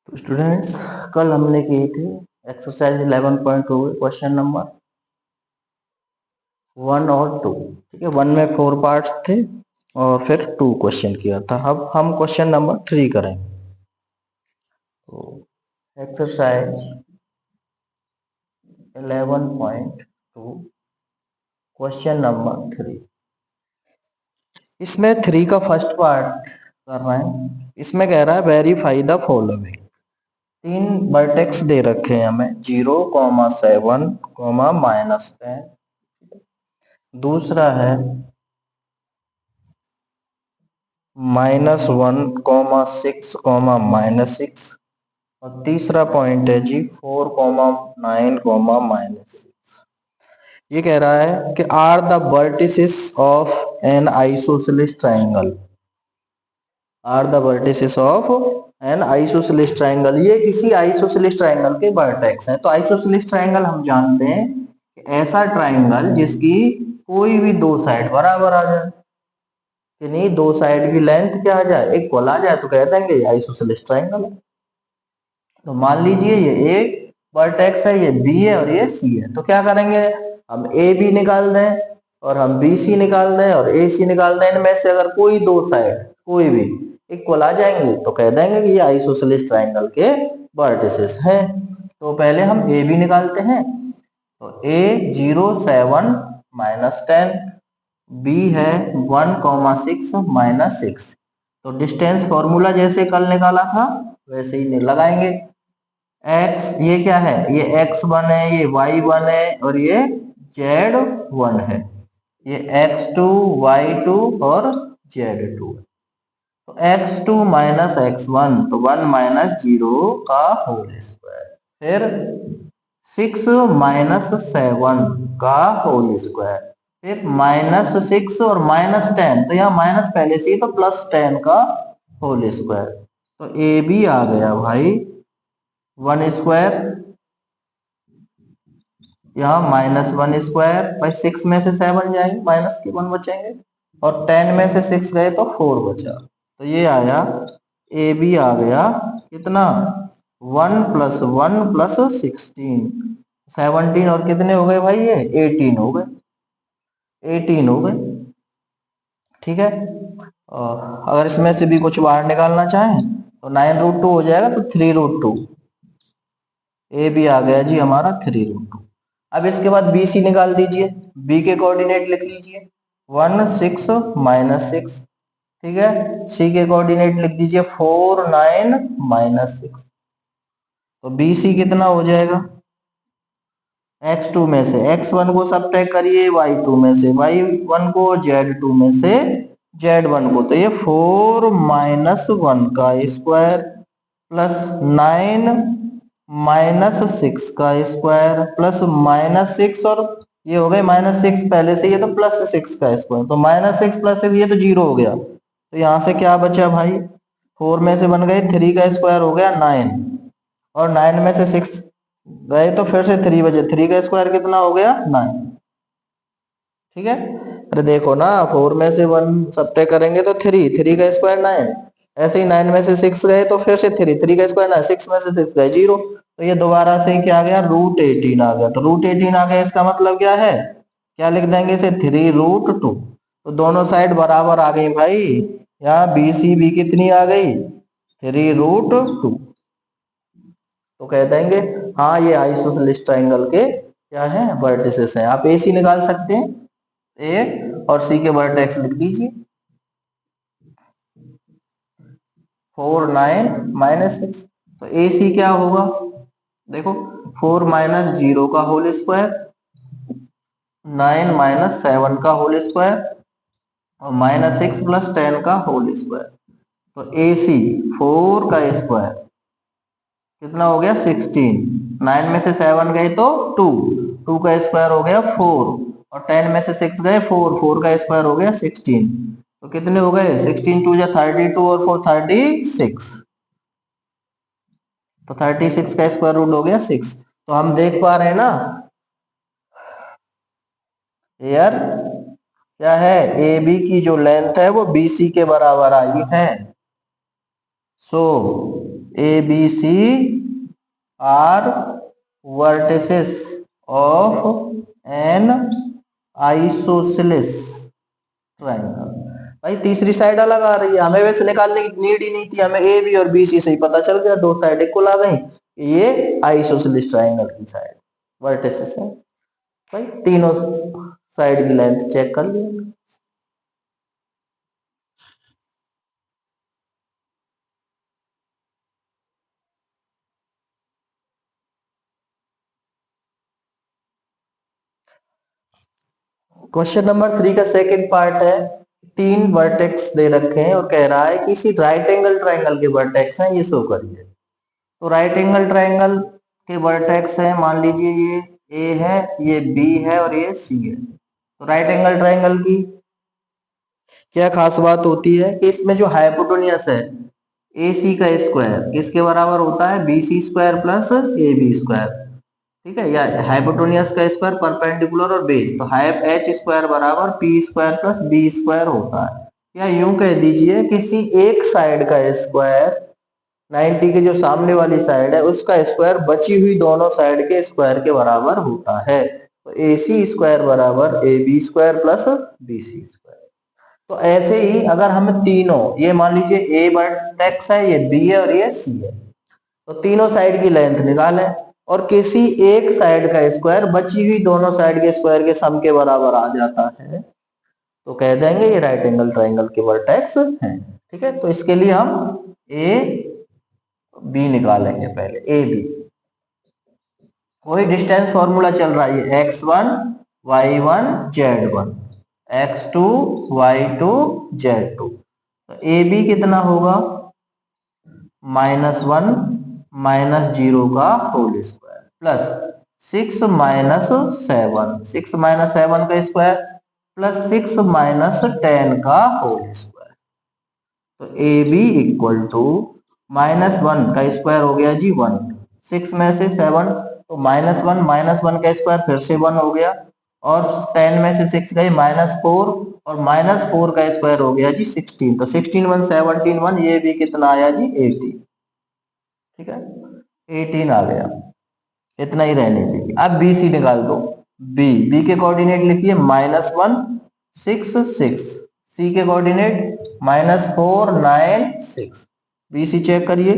तो स्टूडेंट्स कल हमने की थी एक्सरसाइज 11.2 क्वेश्चन नंबर 1 और 2। ठीक है, 1 में 4 पार्ट्स थे और फिर 2 क्वेश्चन किया था। अब हम क्वेश्चन नंबर 3 करेंगे। तो एक्सरसाइज 11.2 क्वेश्चन नंबर 3, इसमें 3 का फर्स्ट पार्ट कर रहे हैं। इसमें कह रहा है वेरीफाई द फॉलोइंग। 3 वर्टेक्स दे रखे हैं हमें 0,7, -10। दूसरा है -1,6, -6। और तीसरा पॉइंट है जी 4,9, -6। ये कह रहा है कि are the vertices of an isosceles triangle. Are the vertices of an isosceles triangle, ये किसी आइसोसेलेस ट्राइंगल के वर्टेक्स हैं। तो आइसोसेलेस ट्राइंगल हम जानते हैं कि ऐसा ट्राइंगल जिसकी कोई भी दो साइड बराबर आ जाए, कि नहीं दो साइड की लेंथ क्या आ जाए, इक्वल आ जाए, तो कह देंगे आइसोसेलेस ट्राइंगल है। तो मान लीजिए ये ए वर्टेक्स है, ये बी है और ये सी है। तो क्या करेंगे, हम ए बी निकाल दें और हम बी सी निकाल दें और ए सी निकाल दें। इनमें से अगर कोई दो साइड कोई भी इक्वल आ जाएंगे तो कह देंगे कि ये आइसोसेलेस ट्राइंगल के वर्टिसेस हैं। तो पहले हम ए बी निकालते हैं। तो ए 0,7, -10, बी है 1,6, -6। तो डिस्टेंस फॉर्मूला जैसे कल निकाला था वैसे ही लगाएंगे। एक्स ये क्या है, ये x1 है, ये y1 है और ये z1 है। ये x2, y2 और z2 है। तो x2 - x1 तो 1 - 0 का होल स्क्वायर, फिर 6 - 7 का होल स्क्वायर, फिर -6 और -10, तो यहाँ माइनस पहले से ही तो +10 का होल स्क्वायर। तो ए बी आ गया भाई 1 स्क्वायर, यहाँ -1 स्क्वायर भाई। 6 में से 7 जाएंगे, माइनस के 1 बचेंगे और 10 में से 6 गए तो 4 बचा। तो ये आया ए बी आ गया कितना, 1 + 1 + 16, 17 और कितने हो गए भाई, ये 18 हो गए, 18 हो गए। ठीक है, और अगर इसमें से भी कुछ बाहर निकालना चाहें तो 9√2 हो जाएगा, तो 3√2। ए बी आ गया जी हमारा 3√2। अब इसके बाद बी सी निकाल दीजिए, बी के कोऑर्डिनेट लिख लीजिए 1, 6, -6। ठीक है, सी के कोऑर्डिनेट लिख दीजिए 4, 9, -6। तो बी सी कितना हो जाएगा, x2 में से x1 को सब्ट्रैक्ट करिए, y2 में से y1 को, z2 में से z1 को। तो ये 4 - 1 का स्क्वायर +9 -6 का स्क्वायर +6, और ये हो गए -6 पहले से, ये तो +6 का स्क्वायर। तो -6 + 6 ये तो 0 हो गया। तो यहाँ से क्या बचा भाई, 4 में से बन गए 3 का स्क्वायर हो गया 9, और 9 में से 6 गए तो फिर से 3 बचे, 3 का स्क्वायर कितना हो गया 9। ठीक है, अरे देखो ना, 4 में से 1 सब्ट्रैक्ट करेंगे तो 3, 3 का स्क्वायर 9। ऐसे ही 9 में से 6 गए तो फिर से 3, 3 का स्क्वायर 9, 6 में से 6 गए 0। तो ये दोबारा से क्या आ गया, √18 आ गया। तो √18 आ गया, इसका मतलब क्या है, क्या लिख देंगे इसे, 3√2। तो दोनों साइड बराबर आ गई भाई, यहाँ बी सी बी कितनी आ गई, 3√2। तो कह देंगे हाँ ये आइसोसेलेस ट्राइंगल के क्या है, वर्टिसेस हैं। आप ए सी निकाल सकते हैं, ए और सी के वर्टेक्स लिख दीजिए 4, 9, -6। तो ए सी क्या होगा, देखो 4 - 0 का होल स्क्वायर, 9 - 7 का होल स्क्वायर और -6 + 10 का होल स्क्वायर। तो ए सी 4 का स्क्वायर कितना हो गया 16, 9 में से 7 गए तो 2, 2 का स्क्वायर हो गया 4, और 10 में से 6 गए 4, 4 का स्क्वायर हो गया 16। तो कितने हो गए, 16 2 जा 32 और 4 36। तो 36 का स्क्वायर रूट हो गया 6। तो हम देख पा रहे हैं ना, यार क्या है, ए बी की जो लेंथ है वो बी सी के बराबर आई है। So A B C are vertices of an isosceles triangle. भाई तीसरी साइड अलग आ रही है, हमें वैसे निकालने की नीड ही नहीं थी, हमें ए बी और बी सी से ही पता चल गया, दो साइड इक्वल आ गई, ये आइसोसेलेस ट्राइंगल की साइड वर्टिसेस है। भाई तीनों साइड की लेंथ चेक कर लिया। क्वेश्चन नंबर 3 का सेकंड पार्ट है, तीन वर्टेक्स दे रखे हैं और कह रहा है कि इसी राइट एंगल ट्राइंगल के वर्टेक्स हैं, ये शो करिए। तो राइट एंगल ट्राइंगल के वर्टेक्स है, मान लीजिए ये ए है, ये बी है और ये सी है। तो राइट एंगल ट्राइंगल की क्या खास बात होती है कि इसमें जो हाइपोटेन्यूस है ए सी का स्क्वायर किसके बराबर होता है, B C square plus A B square. ठीक है, या हाइपोटेन्यूस का स्क्वायर परपेंडिकुलर और बेस, तो हाइप एच स्क्वायर बराबर P square plus B square होता है। या यूं कह दीजिए किसी एक साइड का स्क्वायर 90 के जो सामने वाली साइड है उसका स्क्वायर बची हुई दोनों साइड के स्क्वायर के बराबर होता है। तो ए सी स्क्वायर बराबर A B square plus B C square. तो ऐसे ही अगर हम तीनों, ये मान लीजिए ए वर्टेक्स है, ये बी है और ये सी है, तो तीनों साइड की लेंथ निकालें और किसी एक साइड का स्क्वायर बची हुई दोनों साइड के स्क्वायर के सम के बराबर आ जाता है, तो कह देंगे ये राइट एंगल ट्राइंगल के वर्टेक्स हैं। ठीक है, तो इसके लिए हम ए बी निकालेंगे, पहले ए बी। कोई डिस्टेंस फॉर्मूला चल रहा है, x1 y1 z1 x2 y2 z2। तो ए बी कितना होगा, -1 -0 का होल स्क्वायर प्लस 6 -7, 6 -7 का स्क्वायर प्लस 6 -10 का होल स्क्वायर। तो ए बी इक्वल टू -1 का स्क्वायर हो गया जी 1, 6 में से 7 तो -1 का स्क्वायर फिर से 1 हो गया, और 10 में से 6 गई -4 और -4 का स्क्वायर हो गया जी 16, तो 16 1 17 1, ये भी कितना आया जी 18। ठीक है, 18 आ गया, इतना ही रहने दीजिए। अब बी सी निकाल दो, बी बी के कोऑर्डिनेट लिखिए -1 6 6, सी के कोऑर्डिनेट -4 9 6। बी सी चेक करिए,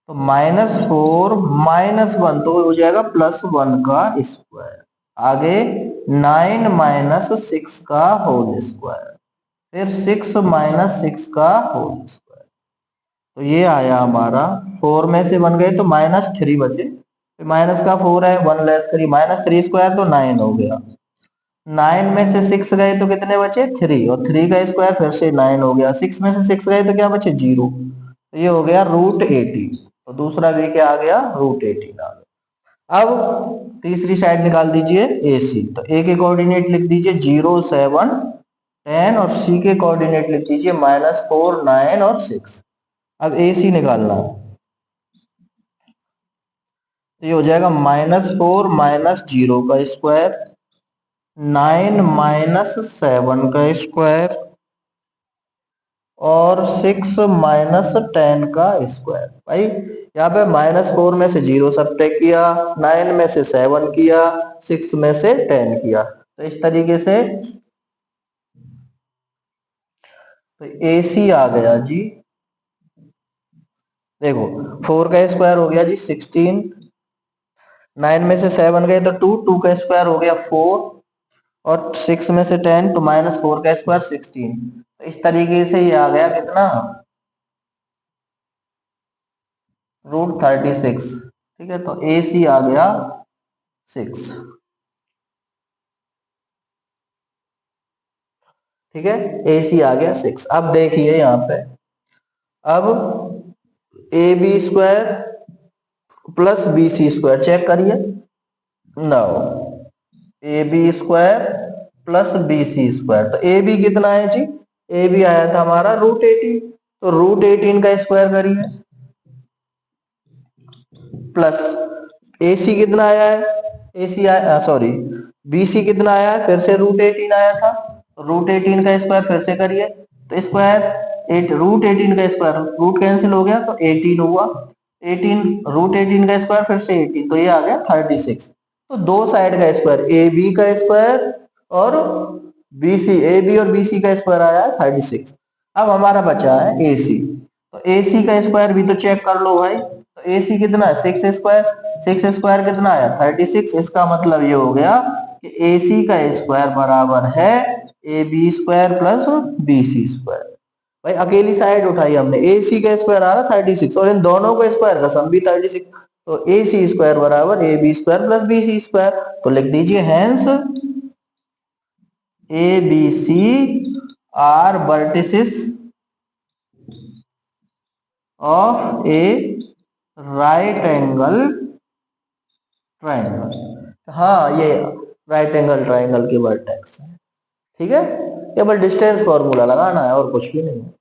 तो -4 -1 तो हो जाएगा +1 का स्क्वायर, आगे 9 -6 का होल स्क्वायर, फिर 6 -6 का होल स्क्वायर। तो ये आया हमारा, 4 में से 1 गए तो -3 बचे, फिर माइनस का 4 है, 1 लेस करिए, -3 स्क्वायर तो 9 हो गया, 9 में से 6 गए तो कितने बचे 3, और 3 का स्क्वायर फिर से 9 हो गया, 6 में से 6 गए तो क्या बचे 0, तो ये हो गया √18। तो दूसरा भी क्या आ गया, √18 आ गया। अब तीसरी साइड निकाल दीजिए ए सी, तो ए के कोऑर्डिनेट लिख दीजिए 0 7 10 और सी के कोऑर्डिनेट लिख दीजिए -4 9 और 6। अब ए सी निकालना है, तो ये हो जाएगा -4 -0 का स्क्वायर, 9 -7 का स्क्वायर और 6 -10 का स्क्वायर। भाई यहाँ पे -4 में से 0 सब्ट्रैक्ट किया, 9 में से 7 किया, 6 में से 10 किया, तो इस तरीके से तो ए सी आ गया जी। देखो 4 का स्क्वायर हो गया जी 16, 9 में से 7 गए तो 2 का स्क्वायर हो गया 4 और 6 में से 10 तो -4 का स्क्वायर 16। तो इस तरीके से ये आ गया कितना, √36। ठीक है, तो ए सी आ गया 6। ठीक है, ए सी आ गया 6। अब देखिए यहाँ पे, अब A B square plus B C square check करिए, now A B square plus B C square, तो ए बी कितना है जी, ए बी आया था हमारा √18, तो √18 का स्क्वायर करिए, प्लस ए सी कितना आया है, ए सी आया सॉरी बी सी कितना आया है, फिर से √18 आया था, √18 का स्क्वायर फिर से करिए, तो स्क्वायर 8 रूट 18 का स्क्वायर, रूट कैंसिल हो गया तो 18 हुआ, 18 रूट 18 का स्क्वायर फिर से 18, तो ये आ गया 36। तो दो साइड का स्क्वायर ए बी का स्क्वायर और बीसी, ए बी और बीसी का स्क्वायर आया है 36। अब हमारा बचा है ए सी, तो ए सी का स्क्वायर भी तो चेक कर लो भाई, तो ए सी कितना है 6 स्क्वायर, 6 स्क्वायर कितना आया 36। इसका मतलब ये हो गया कि ए सी का स्क्वायर बराबर है A B square plus B C square. भाई अकेली साइड उठाई हमने, ए सी का स्क्वायर आ रहा 36 और इन दोनों का स्क्वायर का सम भी 36, तो ए सी स्क्वायर बराबर A B square plus B C square. तो लिख दीजिए hence A B C are vertices of a right angle triangle. हाँ ये राइट एंगल ट्राइंगल के वर्टेक्स है, ठीक है। केवल डिस्टेंस फॉर्मूला लगाना है और कुछ भी नहीं है।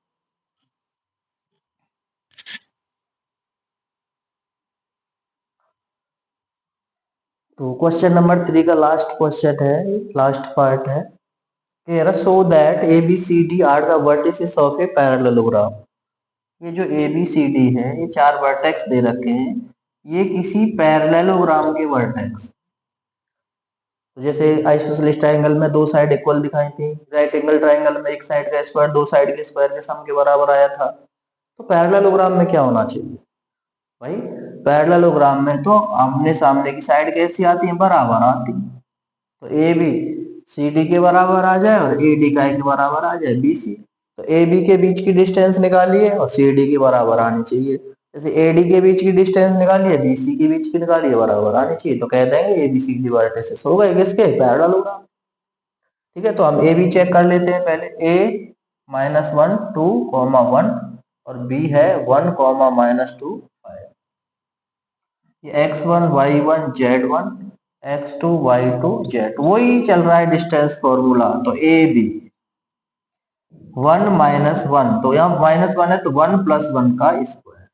तो क्वेश्चन नंबर 3 का लास्ट क्वेश्चन है, लास्ट पार्ट है, कह रहा show that A B C D are the vertices of a parallelogram. ये जो ए बी सी डी है, ये चार वर्टेक्स दे रखे हैं, ये किसी पैरेललोग्राम के वर्टेक्स। तो जैसे आइसोसेलेस ट्रायंगल में दो साइड इक्वल दिखाई थी, राइट एंगल ट्रायंगल में एक साइड का स्क्वायर दो साइड के स्क्वायर के सम के बराबर आया था। तो पैरेललोग्राम में क्या होना चाहिए भाई, पैरेललोग्राम में तो आमने सामने की साइड कैसी आती है, बराबर आती है। तो ए बी सी डी के बराबर आ जाए और ए डी का के बराबर आ जाए बी सी। तो ए बी के बीच की डिस्टेंस निकालिए और सी डी के बराबर आनी चाहिए। जैसे ए डी के बीच की डिस्टेंस निकालिए, बी सी के बीच की निकालिए, बराबर आनी चाहिए। तो कह देंगे A B C D vertices हो गए किसके, पैरेललोग्राम। ठीक है, तो हम ए बी चेक कर लेते हैं पहले। ए -1 2 1 और बी है 1 -2 5। ये x1 y1 z1 x2 y2 z, वही चल रहा है डिस्टेंस फॉर्मूला। तो ए बी 1 -1, तो यहाँ -1 है तो 1 + 1 का स्क्वायर,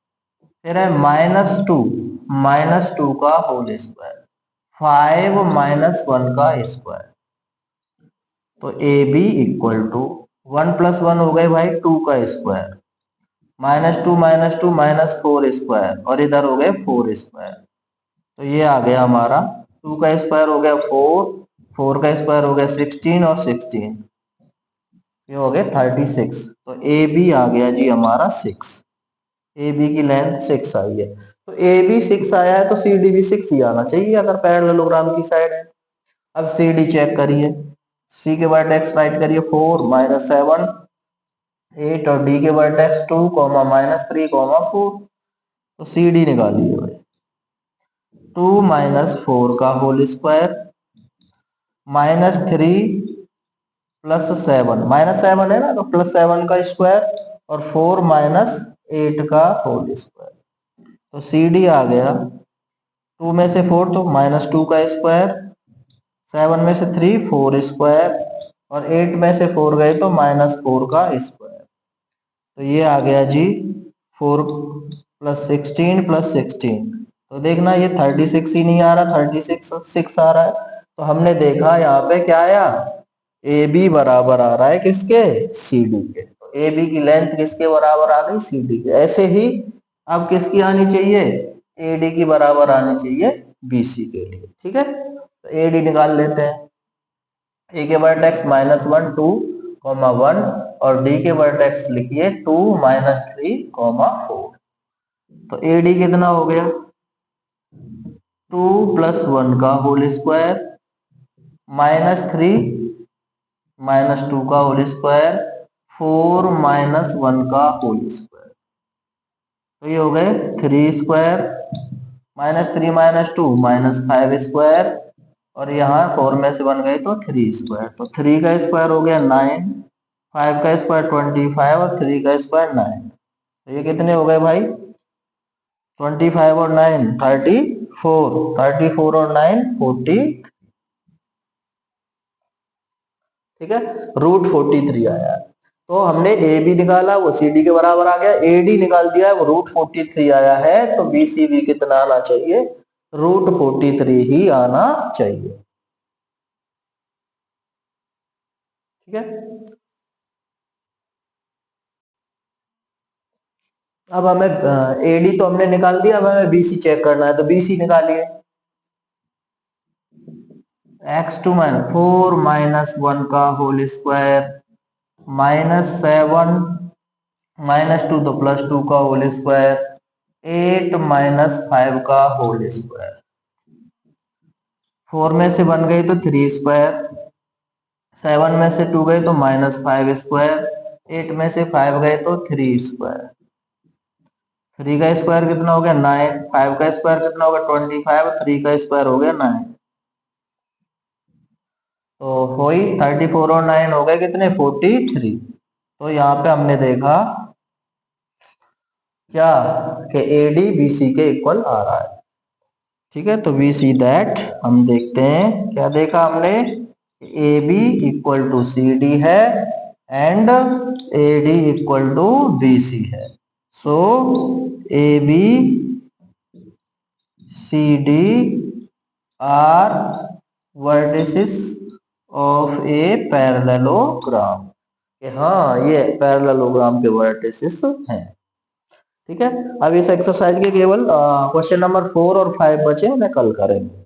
फिर है -2 का होल स्क्वायर, 5 -1 का स्क्वायर। तो ए बी इक्वल टू 1 + 1 हो गए भाई 2 का स्क्वायर, -2 -4 स्क्वायर और इधर हो गए 4 स्क्वायर। तो ये आ गया हमारा 2 का स्क्वायर हो गया 4, 4 का स्क्वायर हो गया 16 और 16 ये हो गया 36। तो ए बी आ गया जी हमारा 6, ए बी की लेंथ 6 आई है। तो ए बी 6 आया है तो सी डी भी 6 ही आना चाहिए अगर पैरेललोग्राम की साइड है। अब सी डी चेक करिए, सी के वर्टेक्स राइट करिए 4 -7 8 और डी के वर्टेक्स 2 -3 4। तो सी डी निकालिए भाई, 2 -4 का होल स्क्वायर -3 +7, -7 है ना तो +7 का स्क्वायर और 4 -8 का होल स्क्वायर। तो सी डी आ गया 2 में से 4 तो -2 का स्क्वायर, 7 में से 3 4 स्क्वायर और 8 में से 4 गए तो -4 का स्क्वायर। तो ये आ गया जी 4 + 16 + 16। तो देखना ये 36 ही नहीं आ रहा, 36 6 आ रहा है। तो हमने देखा यहाँ पे क्या आया, ए बी बराबर आ रहा है किसके, सी डी के। तो ए बी की लेंथ किसके बराबर आ गई, सी डी के। ऐसे ही अब किसकी आनी चाहिए, ए डी की बराबर आनी चाहिए बी सी के लिए। ठीक है, तो ए डी निकाल लेते हैं। ए के वर्टेक्स -1 2 1 और डी के वर्टेक्स लिखिए 2 -3 4। तो ए डी कितना हो गया 2 + 1 का होल स्क्वायर -3 -2 का होल स्क्वायर 4 -1 का होल स्क्वायर। तो ये हो गए 3 स्क्वायर -3 -2 -5 स्क्वायर और यहाँ 4 में से 1 गए तो 3 स्क्वायर। तो 3 का स्क्वायर हो गया 9, 5 का स्क्वायर 25 और 3 का स्क्वायर 9। तो ये कितने हो गए भाई 25 और 9 34, 34 और 9 40। ठीक है, √43 आया। तो हमने ए बी निकाला वो सी डी के बराबर आ गया, ए डी निकाल दिया वो √43 आया है। तो बी सी बी कितना आना चाहिए, √43 ही आना चाहिए। ठीक है। अब हमें एडी तो हमने निकाल दिया, अब हमें बीसी चेक करना है, तो बीसी निकालिए। x2 - 4 - 1 का होल स्क्वायर -7 -2 तो +2 का होल स्क्वायर 8 -5 का होल स्क्वायर। 4 में से 1 गई तो 3 स्क्वायर, 7 में से 2 गए तो -5 स्क्वायर, 8 में से 5 गए तो 3 स्क्वायर। 3 का स्क्वायर कितना हो गया 9, 5 का स्क्वायर कितना होगा 25, 3 का स्क्वायर हो गया 9। तो वही 34 और 9 हो गए कितने 43। तो यहाँ पे हमने देखा क्या कि AD BC के इक्वल आ रहा है। ठीक है, तो वी सी दैट, हम देखते हैं क्या देखा हमने, AB इक्वल टू CD है and AD equal to BC है। So AB CD are vertices of a parallelogram, कि हाँ ये पैरेललोग्राम के वर्टिसेस हैं। ठीक है, अब इस एक्सरसाइज के केवल क्वेश्चन नंबर 4 और 5 बचे, उन्हें कल करेंगे।